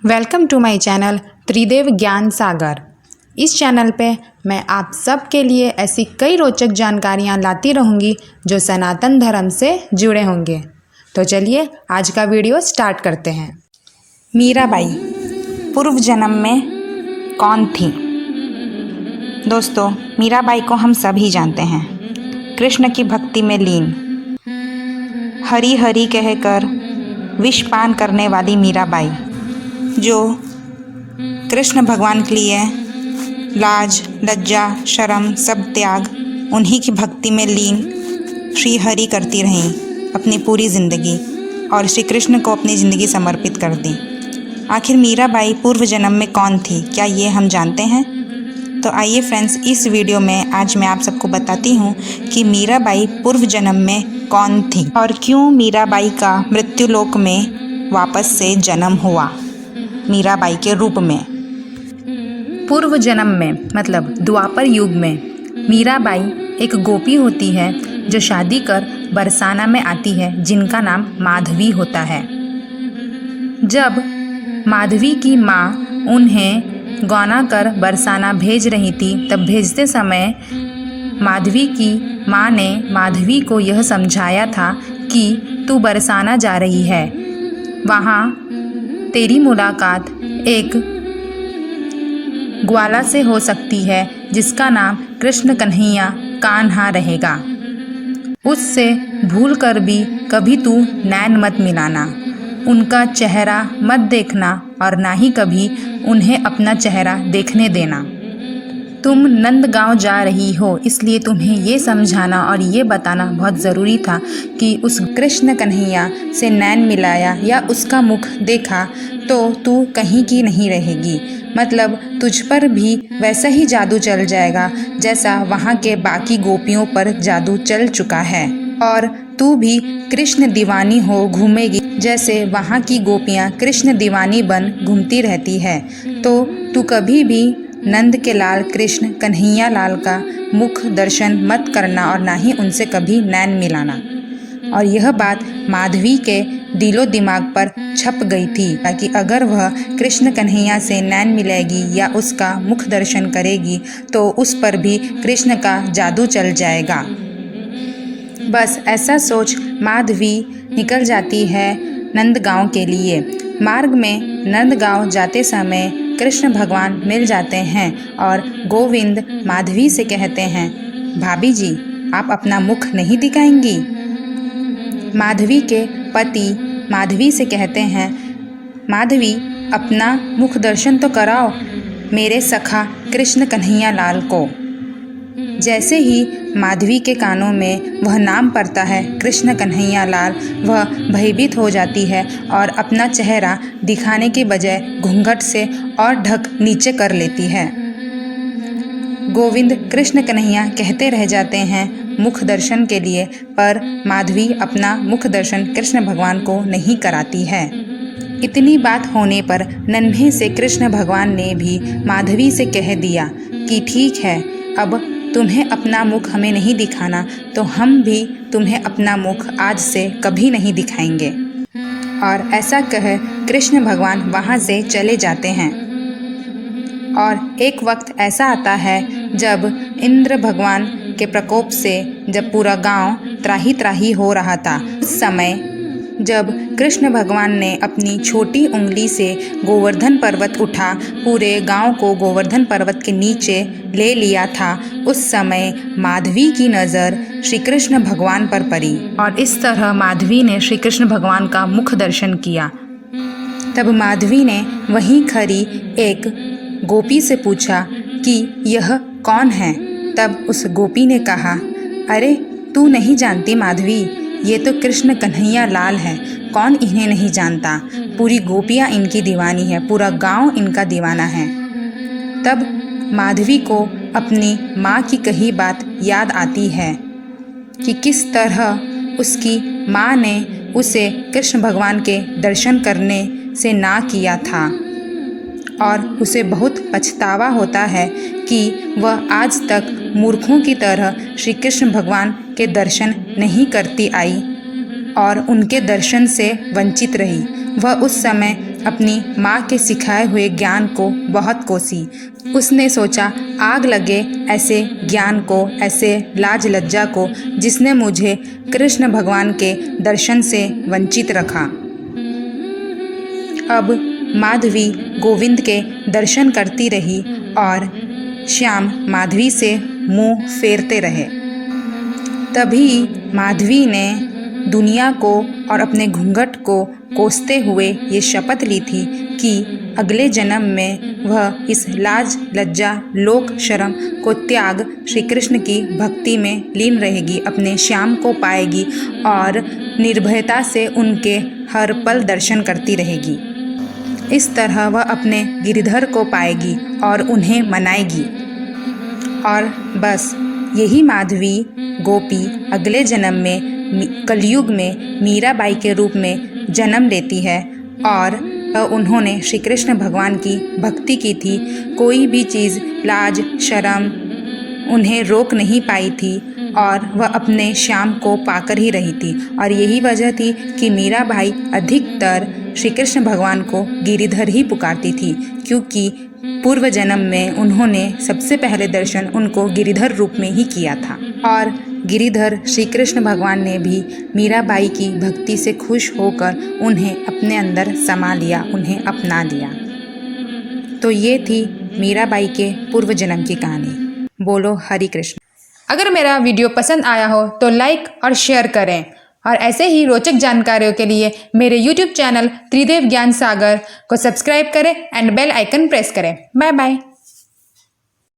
Welcome to my channel त्रिदेव ज्ञान सागर। इस channel पे मैं आप सब के लिए ऐसी कई रोचक जानकारियाँ लाती रहूँगी जो सनातन धर्म से जुड़े होंगे। तो चलिए आज का वीडियो स्टार्ट करते हैं। मीराबाई पूर्व जन्म में कौन थी? दोस्तों, मीराबाई को हम सभी जानते हैं। कृष्ण की भक्ति में लीन, हरि हरि कहकर विष पान करने वाली मीराबाई, जो कृष्ण भगवान के लिए लाज लज्जा शर्म सब त्याग उन्हीं की भक्ति में लीन श्री हरि करती रहीं अपनी पूरी ज़िंदगी और श्री कृष्ण को अपनी ज़िंदगी समर्पित कर दी। आखिर मीराबाई पूर्व जन्म में कौन थी, क्या ये हम जानते हैं? तो आइए फ्रेंड्स, इस वीडियो में आज मैं आप सबको बताती हूँ कि मीराबाई पूर्व जन्म में कौन थी और क्यों मीराबाई का मृत्युलोक में वापस से जन्म हुआ मीराबाई के रूप में। पूर्व जन्म में मतलब द्वापर युग में मीराबाई एक गोपी होती है जो शादी कर बरसाना में आती है, जिनका नाम माधवी होता है। जब माधवी की माँ उन्हें गौना कर बरसाना भेज रही थी, तब भेजते समय माधवी की माँ ने माधवी को यह समझाया था कि तू बरसाना जा रही है, वहाँ तेरी मुलाकात एक ग्वाला से हो सकती है जिसका नाम कृष्ण कन्हैया कान्हा रहेगा। उससे भूल कर भी कभी तू नैन मत मिलाना, उनका चेहरा मत देखना और ना ही कभी उन्हें अपना चेहरा देखने देना। तुम नंदगांव जा रही हो, इसलिए तुम्हें ये समझाना और ये बताना बहुत ज़रूरी था कि उस कृष्ण कन्हैया से नैन मिलाया या उसका मुख देखा तो तू कहीं की नहीं रहेगी। मतलब तुझ पर भी वैसा ही जादू चल जाएगा जैसा वहाँ के बाकी गोपियों पर जादू चल चुका है, और तू भी कृष्ण दीवानी हो घूमेगी जैसे वहाँ की गोपियाँ कृष्ण दीवानी बन घूमती रहती है। तो तू कभी भी नंद के लाल कृष्ण कन्हैया लाल का मुख दर्शन मत करना और ना ही उनसे कभी नैन मिलाना। और यह बात माधवी के दिलो दिमाग पर छप गई थी ताकि अगर वह कृष्ण कन्हैया से नैन मिलेगी या उसका मुख दर्शन करेगी तो उस पर भी कृष्ण का जादू चल जाएगा। बस ऐसा सोच माधवी निकल जाती है नंदगांव के लिए। मार्ग में नंदगांव जाते समय कृष्ण भगवान मिल जाते हैं और गोविंद माधवी से कहते हैं, भाभी जी आप अपना मुख नहीं दिखाएंगी? माधवी के पति माधवी से कहते हैं, माधवी अपना मुख दर्शन तो कराओ मेरे सखा कृष्ण कन्हैया लाल को। जैसे ही माधवी के कानों में वह नाम पड़ता है कृष्ण कन्हैया लाल, वह भयभीत हो जाती है और अपना चेहरा दिखाने के बजाय घूंघट से और ढक नीचे कर लेती है। गोविंद कृष्ण कन्हैया कहते रह जाते हैं मुख दर्शन के लिए, पर माधवी अपना मुख दर्शन कृष्ण भगवान को नहीं कराती है। इतनी बात होने पर नन्हे से कृष्ण भगवान ने भी माधवी से कह दिया कि ठीक है, अब तुम्हें अपना मुख हमें नहीं दिखाना तो हम भी तुम्हें अपना मुख आज से कभी नहीं दिखाएंगे। और ऐसा कह कृष्ण भगवान वहाँ से चले जाते हैं। और एक वक्त ऐसा आता है जब इंद्र भगवान के प्रकोप से जब पूरा गांव त्राही त्राही हो रहा था, उस समय जब कृष्ण भगवान ने अपनी छोटी उंगली से गोवर्धन पर्वत उठा पूरे गांव को गोवर्धन पर्वत के नीचे ले लिया था, उस समय माधवी की नज़र श्री कृष्ण भगवान पर पड़ी और इस तरह माधवी ने श्री कृष्ण भगवान का मुख दर्शन किया। तब माधवी ने वहीं खड़ी एक गोपी से पूछा कि यह कौन है? तब उस गोपी ने कहा, अरे तू नहीं जानती माधवी, ये तो कृष्ण कन्हैया लाल है, कौन इन्हें नहीं जानता, पूरी गोपियाँ इनकी दीवानी है, पूरा गांव इनका दीवाना है। तब माधवी को अपनी माँ की कही बात याद आती है कि किस तरह उसकी माँ ने उसे कृष्ण भगवान के दर्शन करने से ना किया था और उसे बहुत पछतावा होता है कि वह आज तक मूर्खों की तरह श्री कृष्ण भगवान के दर्शन नहीं करती आई और उनके दर्शन से वंचित रही। वह उस समय अपनी माँ के सिखाए हुए ज्ञान को बहुत कोसी। उसने सोचा आग लगे ऐसे ज्ञान को, ऐसे लाज लज्जा को जिसने मुझे कृष्ण भगवान के दर्शन से वंचित रखा। अब माधवी गोविंद के दर्शन करती रही और श्याम माधवी से मुंह फेरते रहे। तभी माधवी ने दुनिया को और अपने घूंघट को कोसते हुए ये शपथ ली थी कि अगले जन्म में वह इस लाज लज्जा लोक शर्म को त्याग श्री कृष्ण की भक्ति में लीन रहेगी, अपने श्याम को पाएगी और निर्भयता से उनके हर पल दर्शन करती रहेगी। इस तरह वह अपने गिरिधर को पाएगी और उन्हें मनाएगी। और बस यही माधवी गोपी अगले जन्म में कलयुग में मीराबाई के रूप में जन्म लेती है और उन्होंने श्री कृष्ण भगवान की भक्ति की थी। कोई भी चीज़ लाज शर्म उन्हें रोक नहीं पाई थी और वह अपने श्याम को पाकर ही रही थी। और यही वजह थी कि मीराबाई अधिकतर श्री कृष्ण भगवान को गिरिधर ही पुकारती थी, क्योंकि पूर्व जन्म में उन्होंने सबसे पहले दर्शन उनको गिरिधर रूप में ही किया था। और गिरिधर श्री कृष्ण भगवान ने भी मीराबाई की भक्ति से खुश होकर उन्हें अपने अंदर समा लिया, उन्हें अपना लिया। तो ये थी मीराबाई के पूर्व जन्म की कहानी। बोलो हरि कृष्ण। अगर मेरा वीडियो पसंद आया हो तो लाइक और शेयर करें और ऐसे ही रोचक जानकारियों के लिए मेरे YouTube चैनल त्रिदेव ज्ञान सागर को सब्सक्राइब करें एंड बेल आइकन प्रेस करें। Bye bye.